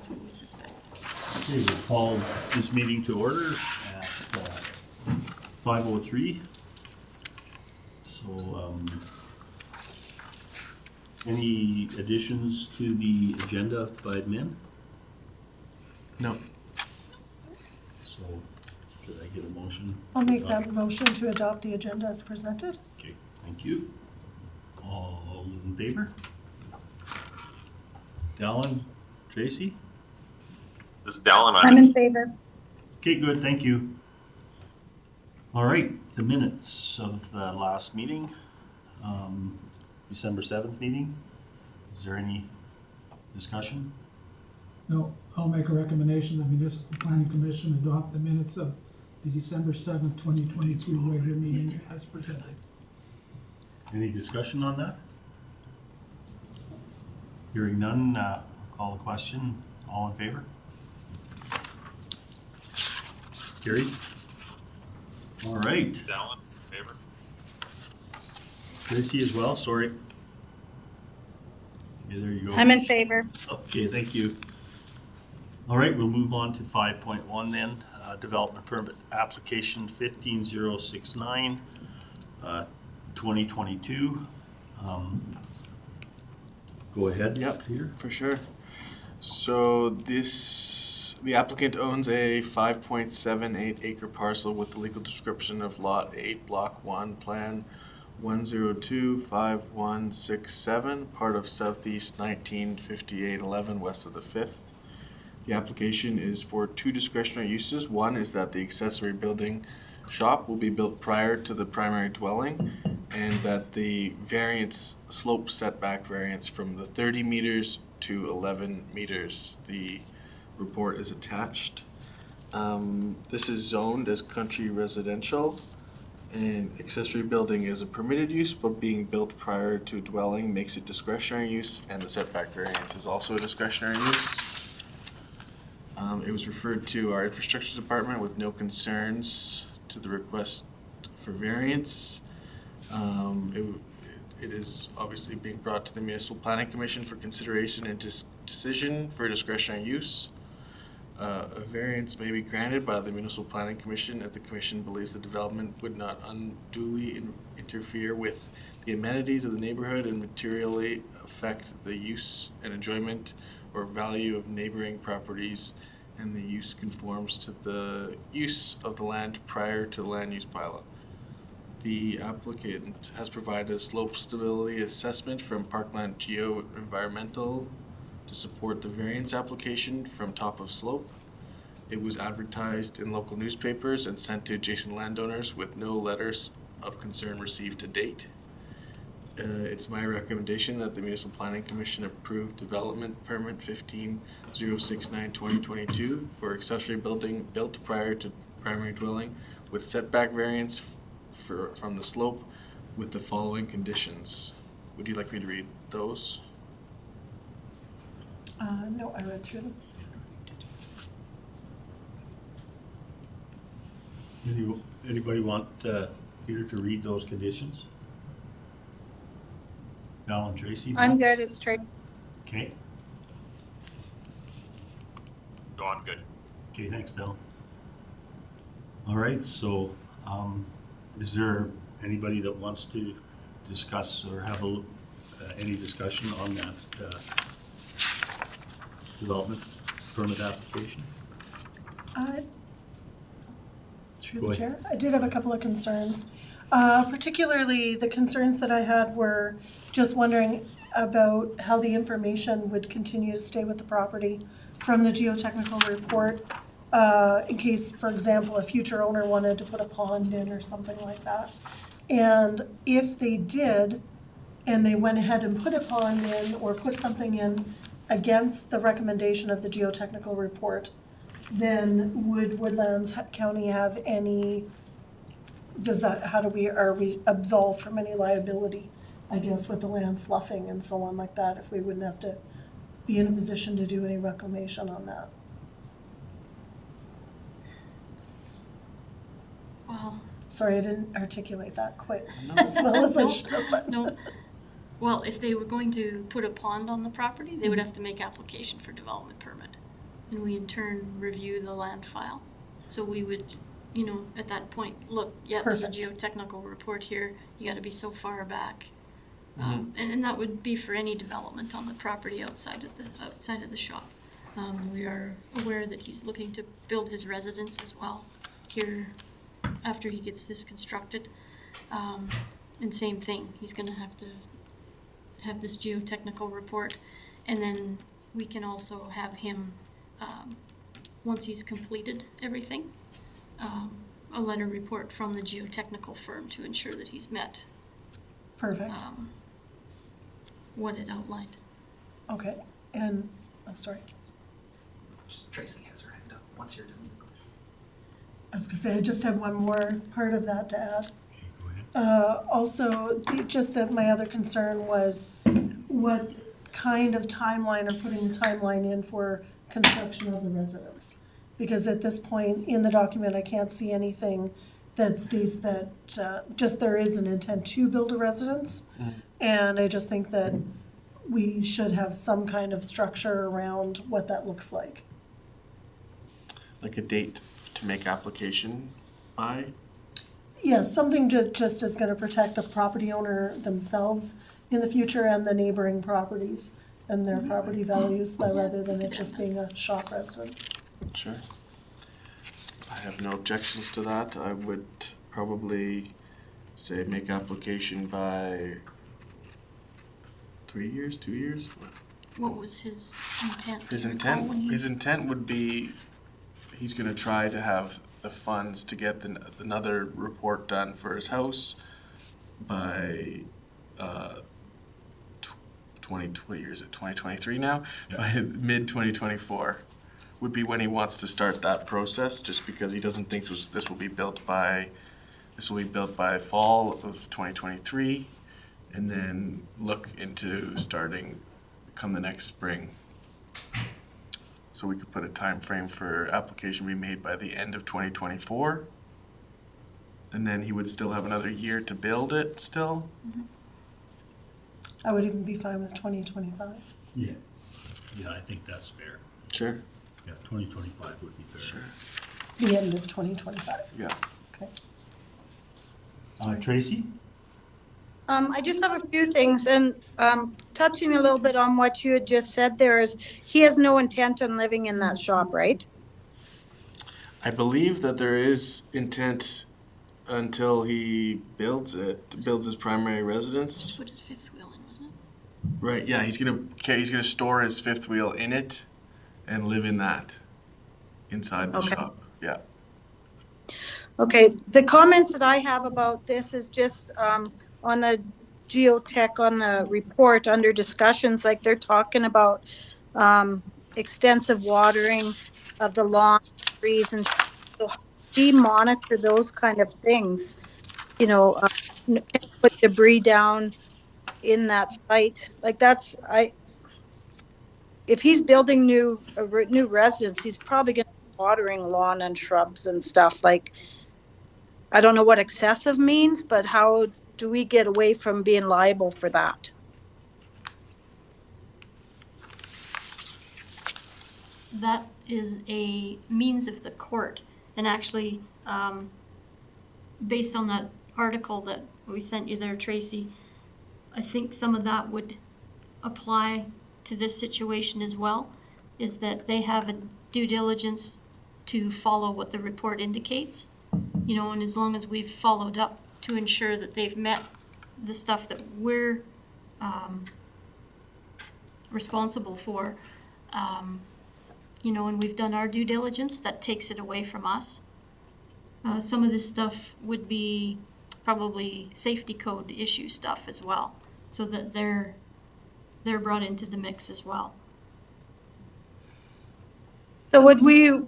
That's what we suspect. Okay, we'll call this meeting to order at 5:03. So, any additions to the agenda by admin? No. So, could I get a motion? I'll make that motion to adopt the agenda as presented. Okay, thank you. All in favor? Dallin, Tracy? This is Dallin. I'm in favor. Okay, good, thank you. All right, the minutes of the last meeting, December 7th meeting. Is there any discussion? No, I'll make a recommendation the Municipal Planning Commission adopt the minutes of the December 7th, 2022 regular meeting as presented. Any discussion on that? Hearing none, call the question. All in favor? Carried. All right, Dallin, in favor. Tracy as well, sorry. Okay, there you go. I'm in favor. Okay, thank you. All right, we'll move on to 5.1 then, development permit application 15069, 2022. Go ahead. Yep. Peter. For sure. So the applicant owns a 5.78 acre parcel with the legal description of Lot 8, Block 1, Plan 1025167, part of Southeast 195811 west of the 5th. The application is for two discretionary uses. One is that the accessory building shop will be built prior to the primary dwelling, and that the variance, slope setback variance from the 30 meters to 11 meters. The report is attached. This is zoned as country residential, and accessory building is a permitted use, but being built prior to dwelling makes it discretionary use, and the setback variance is also a discretionary use. It was referred to our infrastructure department with no concerns to the request for variance. It is obviously being brought to the Municipal Planning Commission for consideration and decision for discretionary use. A variance may be granted by the Municipal Planning Commission if the Commission believes the development would not unduly interfere with the amenities of the neighborhood and materially affect the use and enjoyment or value of neighboring properties, and the use conforms to the use of the land prior to the land use bylaw. The applicant has provided a slope stability assessment from Parkland Geo-Environmental to support the variance application from top of slope. It was advertised in local newspapers and sent to adjacent landowners with no letters of concern received to date. It's my recommendation that the Municipal Planning Commission approve development permit 15069/2022 for accessory building built prior to primary dwelling with setback variance from the slope with the following conditions. Would you like me to read those? No, I read through them. Anybody want Peter to read those conditions? Val and Tracy? I'm good, it's straight. Okay, Go on, good. okay, thanks, Del. All right, so, is there anybody that wants to discuss or have any discussion on that development permit application? Through Go the ahead. chair, I did have a couple of concerns. Particularly, the concerns that I had were just wondering about how the information would continue to stay with the property from the geotechnical report, in case, for example, a future owner wanted to put a pond in or something like that. And if they did, and they went ahead and put a pond in or put something in against the recommendation of the geotechnical report, then would Woodlands County have any, are we absolved from any liability, I guess, with the land sloughing and so on like that, if we wouldn't have to be in a position to do any reclamation on that? Well, Sorry, I didn't articulate that quite as well as I should have, but. no. Well, if they were going to put a pond on the property, they would have to make application for development permit. and we in turn review the land file. So we would, at that point, look, yeah, there's a Perfect. geotechnical report here, you gotta be so far back. And that would be for any development on the property outside of the shop. We are aware that he's looking to build his residence as well here after he gets this constructed. And same thing, he's gonna have to have this geotechnical report. And then we can also have him, once he's completed everything, a letter report from the geotechnical firm to ensure that he's met Perfect. what it outlined. Okay, and, I'm sorry. Tracy has her hand up, once you're done. I was gonna say, I just have one more part of that to add. Go ahead. Also, just that my other concern was what kind of timeline or putting the timeline in for construction of the residence. Because at this point in the document, I can't see anything that states that, just there is an intent to build a residence. And I just think that we should have some kind of structure around what that looks like. Like a date to make application by? Yes, something just is gonna protect the property owner themselves in the future and the neighboring properties and their property values, rather than it just being a shop residence. Sure. I have no objections to that. I would probably say make application by 3 years, 2 years? What was his intent? His Do you recall when intent, he- would be, he's gonna try to have the funds to get another report done for his house by, 20, year is it, 2023 now? Yeah. By mid-2024 would be when he wants to start that process, just because he doesn't think this will be built by fall of 2023, and then look into starting come the next spring. So we could put a time frame for application be made by the end of 2024. And then he would still have another year to build it still. I would even be fine with 2025. Yeah, yeah, I think that's fair. Sure. Yeah, 2025 would be fair. Sure. The end of 2025, Yeah. okay. Tracy? I just have a few things, and touching a little bit on what you had just said there is, he has no intent on living in that shop, right? I believe that there is intent until he builds his primary residence. Just put his fifth wheel in, wasn't it? Right, yeah, he's gonna store his fifth wheel in it and live in that inside the Okay. shop. Yeah. Okay, the comments that I have about this is just on the geotech, on the report under discussions, like they're talking about extensive watering of the lawn, trees, and so how do we monitor those kind of things? Can you put debris down in that site? Like if he's building a new residence, he's probably going to be watering lawn and shrubs and stuff. Like, I don't know what excessive means, but how do we get away from being liable for that? That is a means of the court. And actually, based on that article that we sent you there, Tracy, I think some of that would apply to this situation as well, is that they have a due diligence to follow what the report indicates. And as long as we've followed up to ensure that they've met the stuff that we're responsible for, and we've done our due diligence, that takes it away from us. Some of this stuff would be probably safety code issue stuff as well, so that they're brought into the mix as well. So would we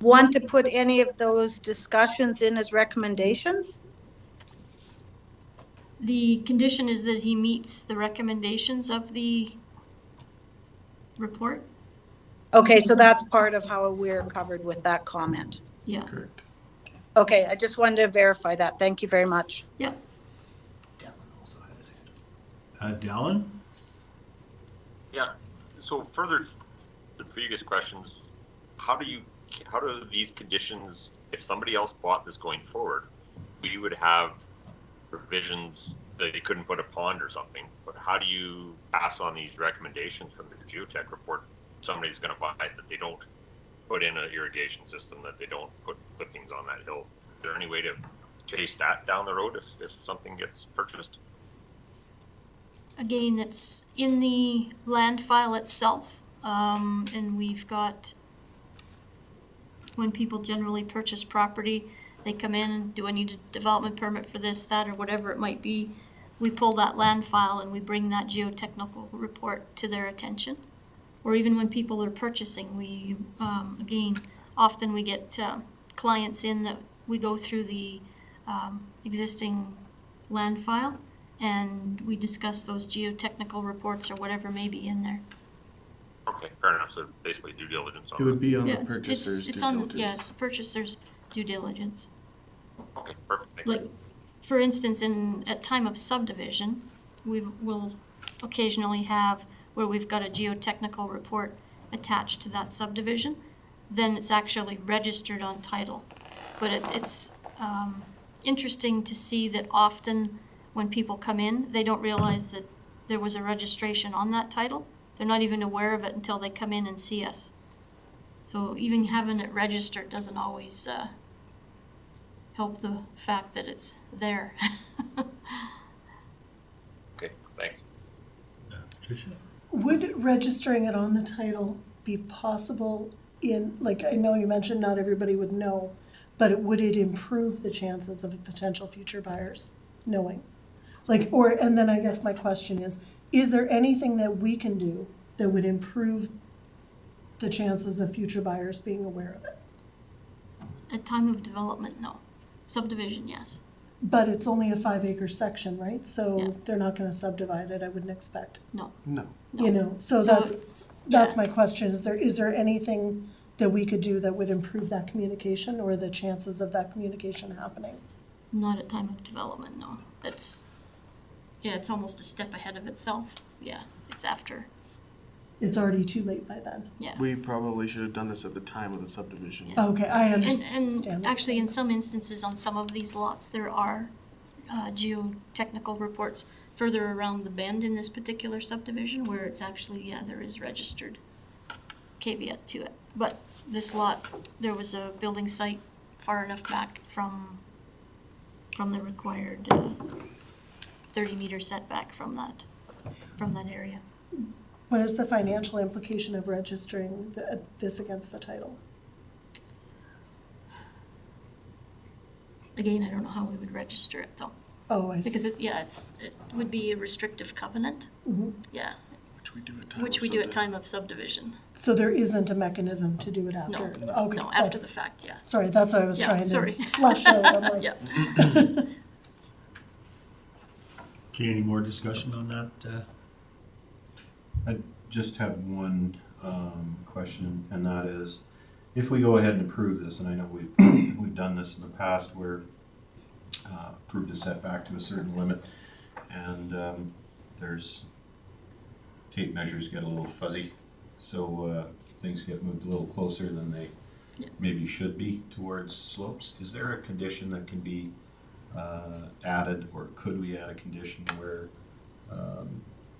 want to put any of those discussions in as recommendations? The condition is that he meets the recommendations of the report. Okay, so that's part of how we're covered with that comment. Yeah. Correct. Okay, I just wanted to verify that. Thank you very much. Yep. Dylan also had his hand up. Dallin? Yeah, so further to previous questions, how do these conditions, if somebody else bought this going forward, we would have provisions that they couldn't put a pond or something, but how do you pass on these recommendations from the geotech report? Somebody's gonna buy it, that they don't put in an irrigation system, that they don't put clippings on that hill. Is there any way to chase that down the road if something gets purchased? Again, it's in the land file itself, and we've got, when people generally purchase property, they come in, do I need a development permit for this, that, or whatever it might be? We pull that land file and we bring that geotechnical report to their attention. Or even when people are purchasing, we, again, often we get clients in that we go through the existing land file and we discuss those geotechnical reports or whatever may be in there. Okay, fair enough. So basically due diligence on It would be on Yeah, the it's- purchaser's it's due on, diligence. yeah, it's the purchaser's due diligence. that. Okay, perfect. Thank you. Like, for instance, at time of subdivision, we will occasionally have where we've got a geotechnical report attached to that subdivision, then it's actually registered on title. But it's interesting to see that often when people come in, they don't realize that there was a registration on that title. They're not even aware of it until they come in and see us. So even having it registered doesn't always help the fact that it's there. Okay, thanks. Tricia? Would registering it on the title be possible in, like, I know you mentioned not everybody would know, but would it improve the chances of potential future buyers knowing? Like, or, and then I guess my question is there anything that we can do that would improve the chances of future buyers being aware of it? At time of development, no. Subdivision, yes. But it's only a 5-acre section, right? Yeah. So they're not gonna subdivide it, I wouldn't expect. No. You know, so that's yeah. my question, is there anything that we could do that would improve that communication or the chances of that communication happening? Not at time of development, no. It's almost a step ahead of itself. Yeah, it's after. It's already too late by then. Yeah. We probably should have done this at the time of the subdivision. Yeah. Okay, I And understand. actually, in some instances, on some of these lots, there are geotechnical reports further around the bend in this particular subdivision where it's actually, yeah, there is registered caveat to it. But this lot, there was a building site far enough back from the required 30-meter setback from that area. What is the financial implication of registering this against the title? Again, I don't know how we would register it though, Oh, I see. because it would be a restrictive covenant. Mhm. Yeah, Which we do at time which of we do at subdivision. time of subdivision. So there isn't a mechanism to do it No, after? no, Okay, after the that's- fact, yeah. Sorry, that's what I was Yeah, trying sorry. to flush out. I'm like, Yeah. Okay, any more discussion on that? I just have one question, and that is, if we go ahead and approve this, and I know we've done this in the past where approved a setback to a certain limit, and there's tape measures get a little fuzzy, so things get moved a little closer than they Yeah. maybe should be towards slopes. Is there a condition that can be added, or could we add a condition where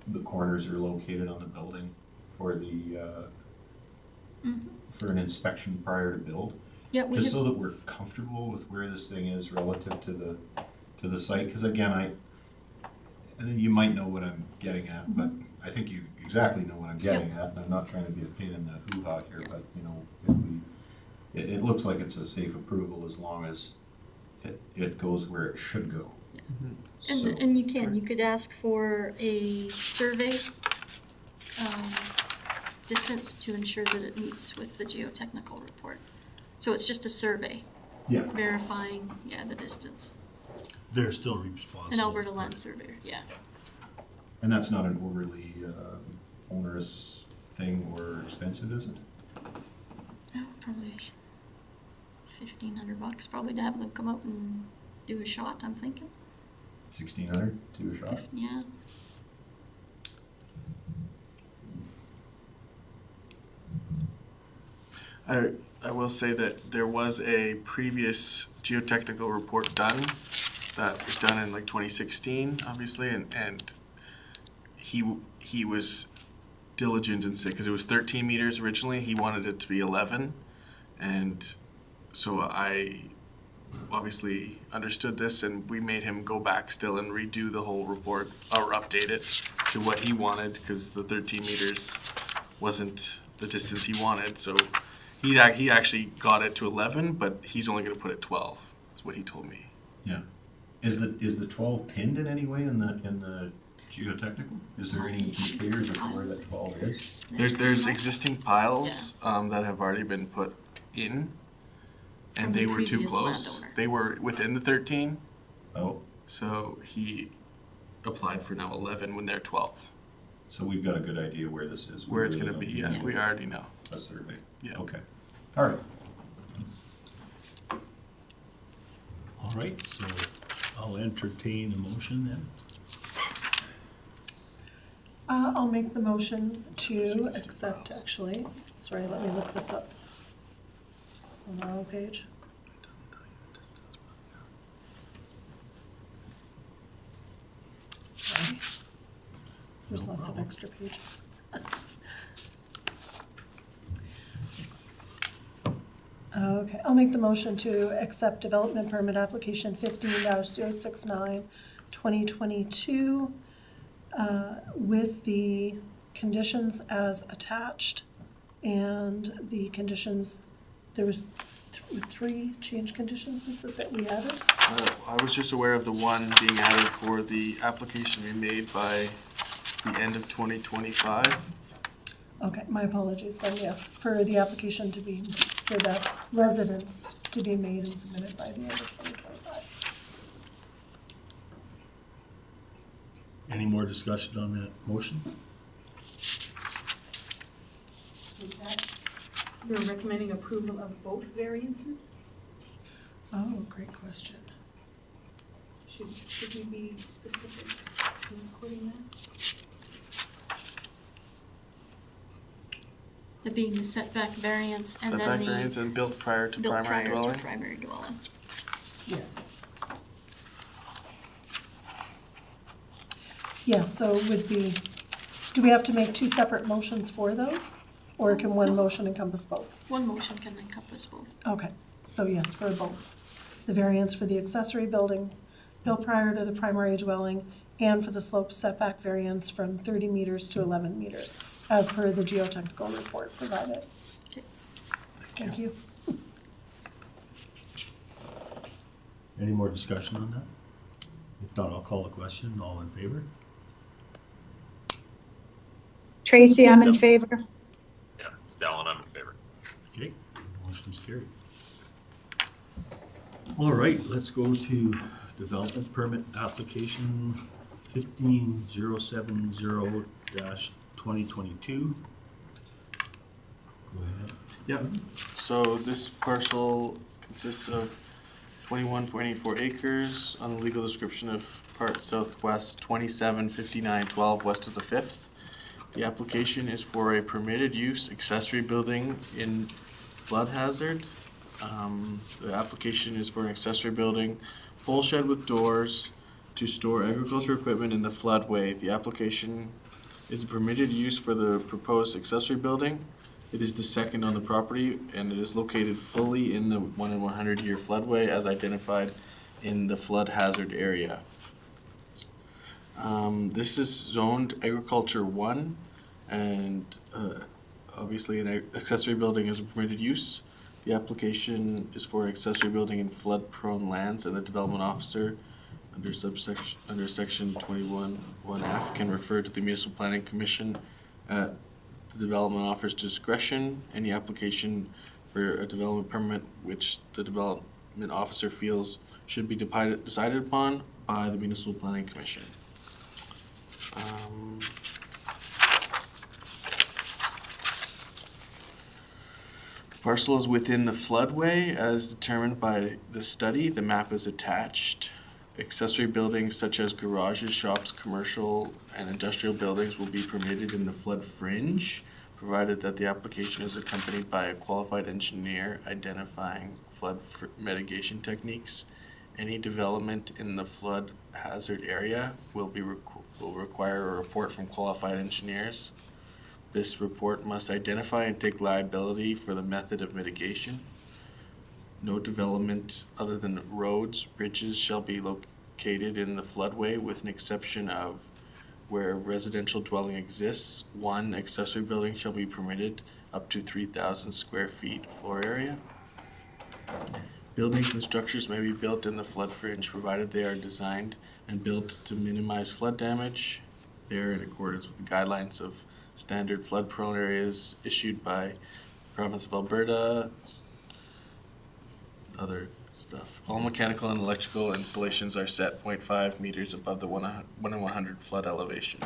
the corners are located on the building for the for an inspection prior to build, Yeah, we just have, so that we're comfortable with where this thing is relative to the site? Because again, and you might know what I'm getting at, but I think you exactly know what I'm getting at, and I'm not trying to be a pain in the hoo-ha here, but you know, if it looks like it's a safe approval as long as it goes where it should go. So- and you could ask for a survey distance to ensure that it meets with the geotechnical report. So it's just a survey Yeah, verifying, yeah, the distance. They're still responsible. An Alberta land surveyor, yeah. and that's not an overly onerous thing or expensive, is it? Oh, probably $1,500 probably to have them come out and do a shot, I'm thinking. 1,600 to a shot? Yeah. I will say that there was a previous geotechnical report done that was done in like 2016, obviously, and he was diligent and sick because it was 13 meters originally. He wanted it to be 11, and so I obviously understood this, and we made him go back still and redo the whole report or update it to what he wanted because the 13 meters wasn't the distance he wanted. So he actually got it to 11, but he's only going to put it 12. Is what he told me. Yeah. Is the 12 pinned in any way in the geotechnical? Is there any indicators of where that 12 is? There's existing piles that have already been put in, and From they the were too previous close. landowner. They were within the 13, Oh, so he applied for now 11 when they're 12. so we've got a good idea where this is. Where it's We going to really be, don't yeah, need we already know. a survey. Yeah. Okay. All right. All right, so I'll entertain a motion then. I'll make the motion to accept, actually. Sorry, let me look this up. On the wrong page. Sorry. There's No lots of problem. extra pages. Okay, I'll make the motion to accept development permit application 15-069, 2022, with the conditions as attached, and the conditions, there was three change conditions, is it, that we added? I was just aware of the one being added for the application we made by the end of 2025. Okay, my apologies then, yes, for the application to be, for the residence to be made and submitted by the end of 2025. Any more discussion on that motion? You're recommending approval of both variances? Oh, great question. Should we be specific in including that? That being the setback variance and Setback then the variance and built prior to built primary prior to dwelling. primary dwelling. Yes. Yes, so it would be, do we have to make two separate motions for those? Or can one motion encompass both? One motion can encompass both. Okay, so yes, for both. The variance for the accessory building built prior to the primary dwelling and for the slope setback variance from 30 meters to 11 meters, as per the geotechnical report provided. Okay. Thank you. Any more discussion on that? If not, I'll call the question. All in favor? Tracy, I'm in favor. Yeah, Dallin, I'm in favor. Okay, motion's carried. All right, let's go to development permit application 15070-2022. Go ahead. Yep. So this parcel consists of 21.84 acres on the legal description of part southwest 275912 west of the 5th. The application is for a permitted use accessory building in flood hazard. The application is for an accessory building, full shed with doors to store agricultural equipment in the floodway. The application is a permitted use for the proposed accessory building. It is the second on the property, and it is located fully in the 1 in 100 year floodway as identified in the flood hazard area. This is zoned agriculture 1, and obviously an accessory building is a permitted use. The application is for an accessory building in flood prone lands, and the development officer under section 21(1)(f) can refer to the Municipal Planning Commission at the development officer's discretion. Any application for a development permit which the development officer feels should be decided upon by the Municipal Planning Commission. The parcel is within the floodway as determined by the study. The map is attached. Accessory buildings such as garages, shops, commercial, and industrial buildings will be permitted in the flood fringe, provided that the application is accompanied by a qualified engineer identifying flood mitigation techniques. Any development in the flood hazard area will require a report from qualified engineers. This report must identify and take liability for the method of mitigation. No development other than roads, bridges shall be located in the floodway with an exception of where residential dwelling exists. One accessory building shall be permitted up to 3,000 square feet floor area. Buildings and structures may be built in the flood fringe provided they are designed and built to minimize flood damage. They are in accordance with the guidelines of standard flood prone areas issued by the province of Alberta, other stuff. All mechanical and electrical installations are set 0.5 meters above the 1 in 100 flood elevation.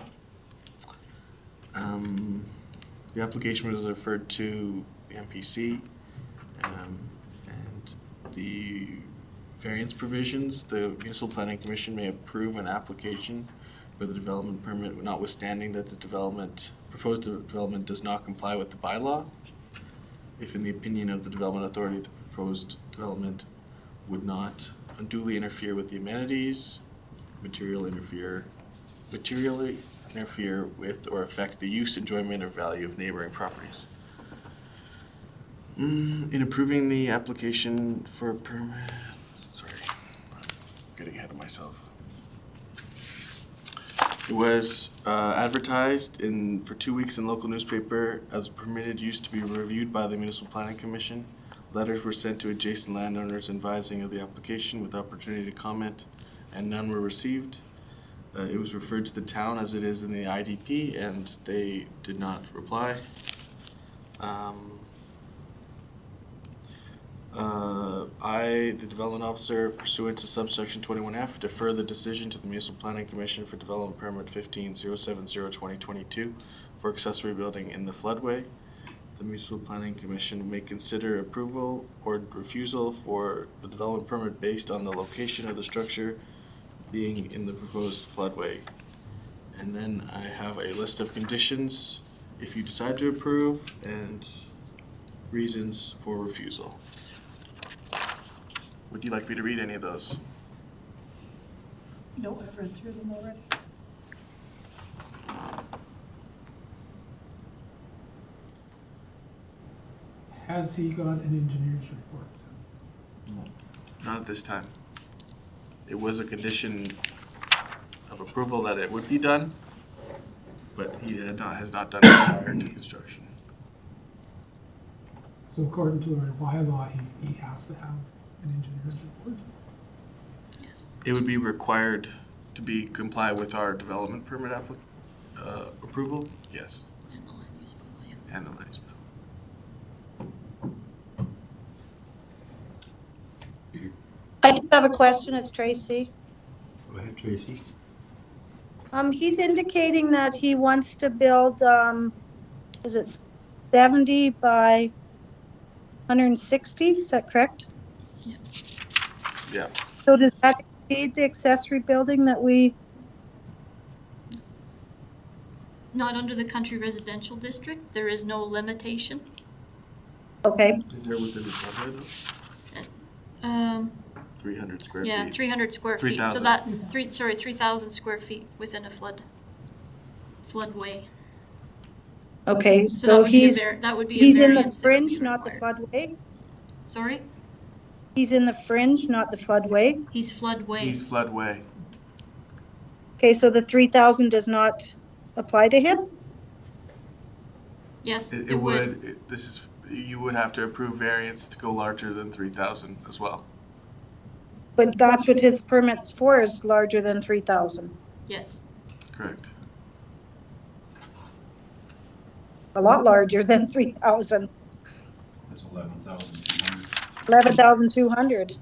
The application was referred to the MPC, and the variance provisions. The Municipal Planning Commission may approve an application for the development permit, notwithstanding that the proposed development does not comply with the bylaw. If in the opinion of the Development Authority, the proposed development would not unduly interfere with the amenities, materially interfere with or affect the use, enjoyment, or value of neighboring properties. In approving the application for a permit, sorry, I'm getting ahead of myself. It was advertised for 2 weeks in local newspaper as a permitted use to be reviewed by the Municipal Planning Commission. Letters were sent to adjacent landowners advising of the application with opportunity to comment, and none were received. It was referred to the town as it is in the IDP, and they did not reply. I, the development officer, pursuant to subsection 21F, defer the decision to the Municipal Planning Commission for Development Permit 15-070-2022 for accessory building in the floodway. The Municipal Planning Commission may consider approval or refusal for the development permit based on the location of the structure being in the proposed floodway. And then I have a list of conditions if you decide to approve and reasons for refusal. Would you like me to read any of those? No, I've read through them already. Has he got an engineer's report then? Not at this time. It was a condition of approval that it would be done, but he has not done it prior to construction. So according to our bylaw, he has to have an engineer's report? Yes. It would be required to comply with our development permit approval, yes, And the land use plan. and the land use plan. I do have a question, it's Tracy. Go ahead, Tracy. He's indicating that he wants to build, is it 70 by 160, is that correct? Yeah. So does that exceed the accessory building that we, Not under the country residential district, there is no limitation. okay, Is there within the floodway though? 300 square Yeah, feet. 300 square feet, so 3,000. that, 3,000 square feet within a floodway. okay, that so would be a he's, that would be a he's in the variance that would be fringe, not the required. floodway? Sorry? He's in the fringe, not the floodway? He's floodway. He's floodway. Okay, so the 3,000 does not apply to him? Yes, It would. You would have to approve variance to go larger than 3,000 as well. But that's what his permit's for, is larger than 3,000. Yes. Correct. A lot larger than 3,000. That's 11,200. 11,200.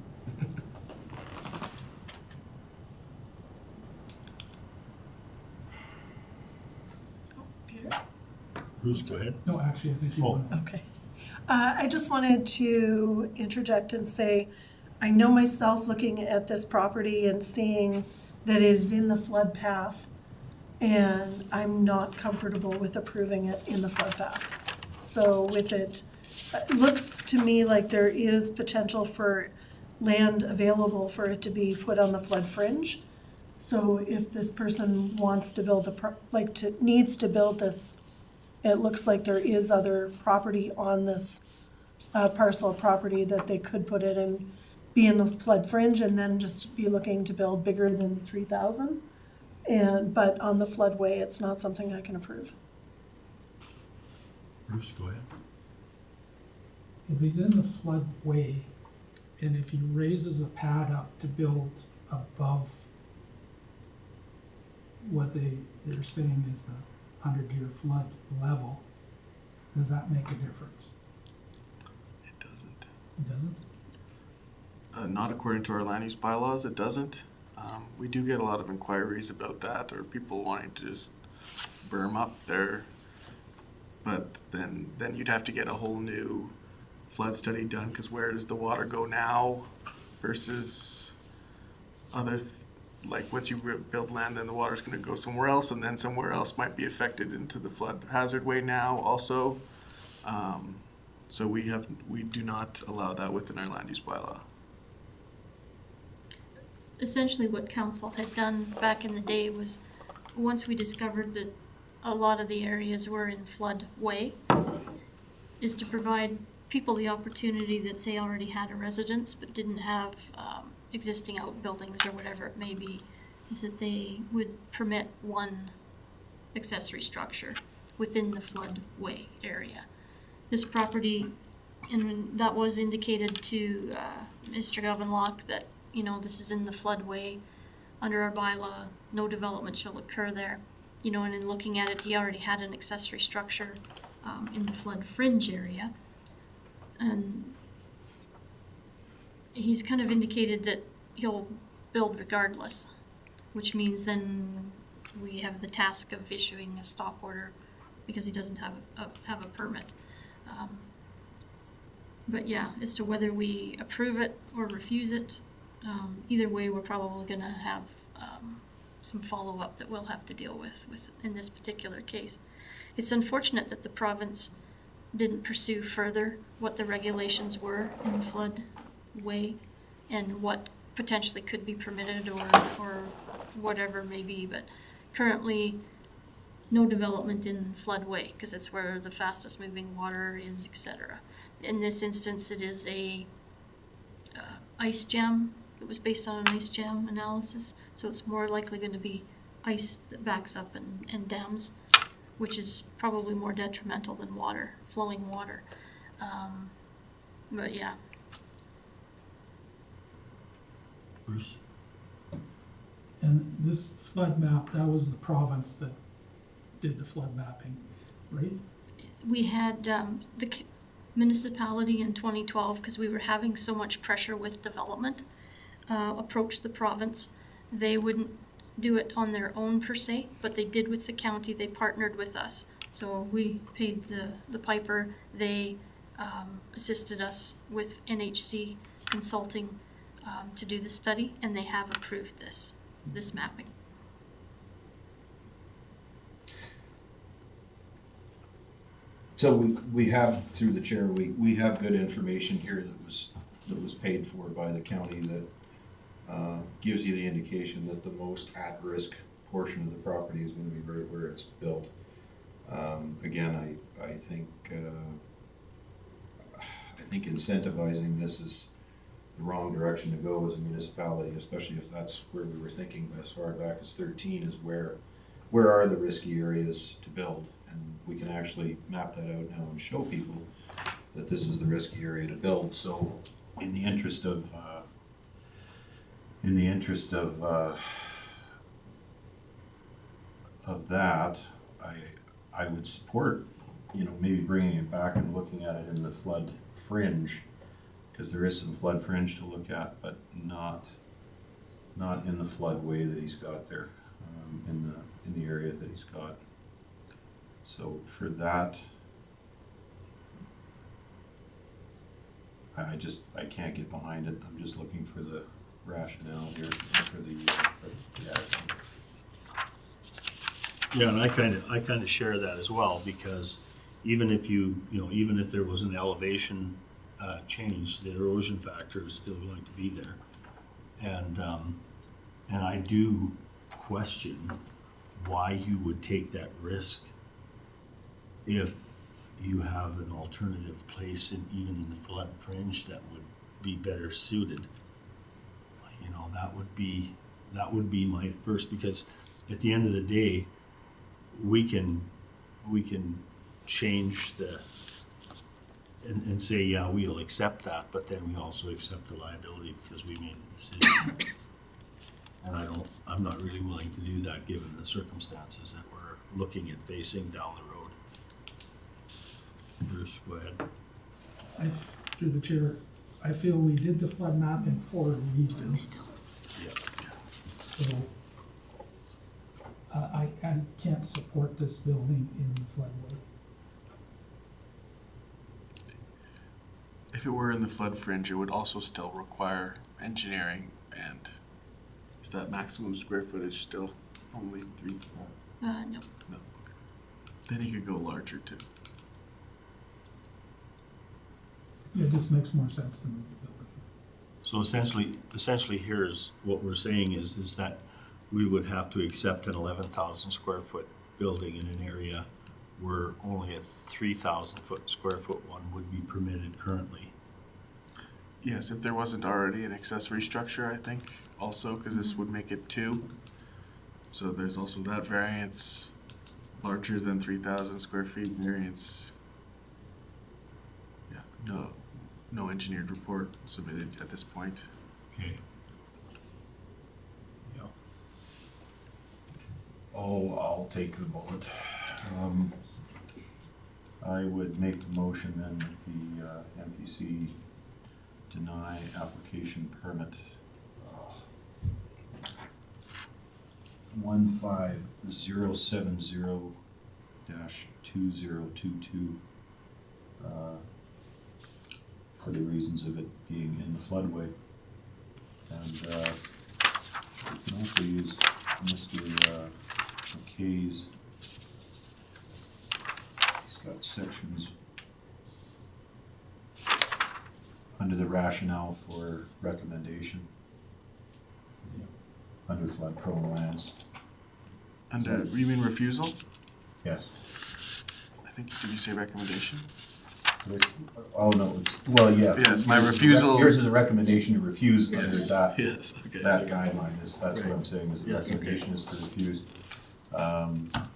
Peter? Bruce, go ahead. No, actually, I think you Oh. want to. Okay. I just wanted to interject and say, I know myself looking at this property and seeing that it is in the flood path, and I'm not comfortable with approving it in the flood path. So with it looks to me like there is potential for land available for it to be put on the flood fringe. So if this person wants to build needs to build this, it looks like there is other property on this parcel of property that they could put it in, be in the flood fringe, and then just be looking to build bigger than 3,000. But on the floodway, it's not something I can approve. Bruce, go ahead. If he's in the floodway, and if he raises a pad up to build above what they're saying is the 100-year flood level, does that make a difference? It doesn't. It doesn't? Not according to our land use bylaws, it doesn't. We do get a lot of inquiries about that, or people wanting to just berm up there. But then you'd have to get a whole new flood study done, because where does the water go now versus other, like once you build land, then the water's gonna go somewhere else, and then somewhere else might be affected into the flood hazard way now also. So we do not allow that within our land use bylaw. Essentially what council had done back in the day was, once we discovered that a lot of the areas were in floodway, is to provide people the opportunity that say already had a residence but didn't have existing outbuildings or whatever it may be, is that they would permit one accessory structure within the floodway area. This property, and that was indicated to Mr. Govenlock that, you know, this is in the floodway. Under our bylaw, no development shall occur there. You know, and in looking at it, he already had an accessory structure in the flood fringe area. And he's kind of indicated that he'll build regardless, which means then we have the task of issuing a stop order because he doesn't have a permit. But yeah, as to whether we approve it or refuse it, either way, we're probably gonna have some follow-up that we'll have to deal with in this particular case. It's unfortunate that the province didn't pursue further what the regulations were in the floodway and what potentially could be permitted or whatever may be, but currently no development in floodway because it's where the fastest moving water is, etc. In this instance, it is a ice jam. It was based on an ice jam analysis, so it's more likely going to be ice that backs up and dams, which is probably more detrimental than water, flowing water. But yeah. Bruce? And this flood map, that was the province that did the flood mapping, right? We had the municipality in 2012, because we were having so much pressure with development, approached the province. They wouldn't do it on their own per se, but they did with the county. They partnered with us. So we paid the piper. They assisted us with NHC consulting to do the study, and they have approved this mapping. So we have, through the chair, we have good information here that was paid for by the county that gives you the indication that the most at-risk portion of the property is going to be right where it's built. Again, I think incentivizing this is the wrong direction to go as a municipality, especially if that's where we were thinking as far back as 13 is where are the risky areas to build, and we can actually map that out now and show people that this is the risky area to build. So in the interest of that, I would support, maybe bringing it back and looking at it in the flood fringe, because there is some flood fringe to look at, but not in the floodway that he's got there, in the area that he's got. So for that, I can't get behind it. I'm just looking for the rationale here for the action. Yeah, and I kind of share that as well, because even if even if there was an elevation change, the erosion factor is still going to be there. And I do question why you would take that risk if you have an alternative place even in the flood fringe that would be better suited. You know, that would be my first, because at the end of the day, we can change and say, yeah, we'll accept that, but then we also accept the liability because we made the decision. And I'm not really willing to do that given the circumstances that we're looking at facing down the road. Bruce, go ahead. Through the chair, I feel we did the flood mapping for a reason, Yeah. so I can't support this building in the floodway. If it were in the flood fringe, it would also still require engineering, and is that maximum square footage still only 3? No. No. Then you could go larger too. It just makes more sense to move the building. So essentially here's what we're saying is that we would have to accept an 11,000 square foot building in an area where only a 3,000 square foot one would be permitted currently. Yes, if there wasn't already an accessory structure, I think, also, because this would make it 2. So there's also that variance, larger than 3,000 square feet variance. Yeah, no engineered report submitted at this point. Okay. Yeah. Oh, I'll take the bullet. I would make the motion then that the MPC deny application permit 15070-2022 for the reasons of it being in the floodway. And we can also use Mr. McKay's. He's got sections under the rationale for recommendation under flood prone lands. Under, you mean refusal? Yes. I think, did you say recommendation? Oh, no, well, yeah. Yes, my refusal. Yours is a recommendation to refuse under that, Yes, okay. that guideline, that's what Right. I'm saying, is the Yes, okay. recommendation is to refuse.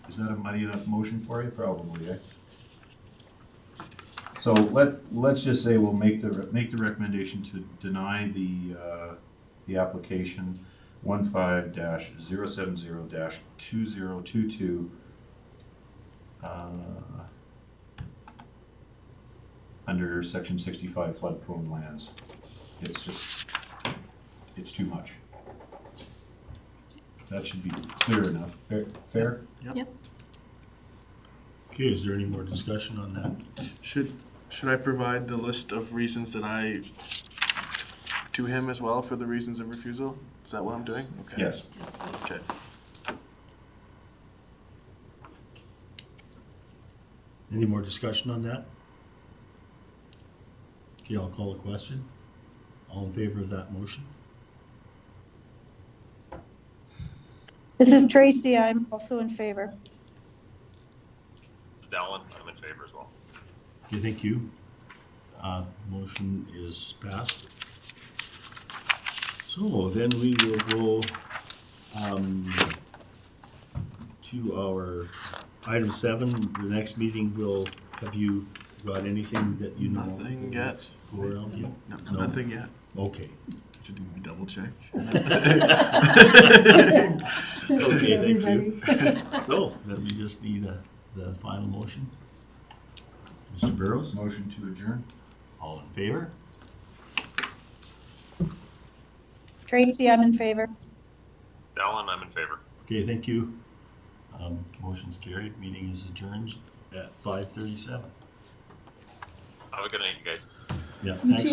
Is that a mighty enough motion for you? Probably, eh? So let's just say we'll make the recommendation to deny the application 15-070-2022 under section 65 flood prone lands. It's too much. That should be clear enough. Fair? Yep. Okay, is there any more discussion on that? Should I provide the list of reasons that to him as well for the reasons of refusal? Is that what I'm doing? Okay. Yes. Yes, please. Okay. Any more discussion on that? Okay, I'll call the question. All in favor of that motion? This is Tracy. I'm also in favor. Dallin, I'm in favor as well. Okay, thank you. Motion is passed. So then we will go to our item 7. The next meeting will, have you got anything that you know? Nothing yet. Go around yet? No, No. nothing yet. Okay. Should we double check? Okay, thank you. So then we just need the final motion. Mr. Burrows, Motion to adjourn? all in favor? Tracy, I'm in favor. Dallin, I'm in favor. Okay, thank you. Motion's carried. Meeting is adjourned at 5:37. Have a good night, you guys. Yeah, You thanks. too.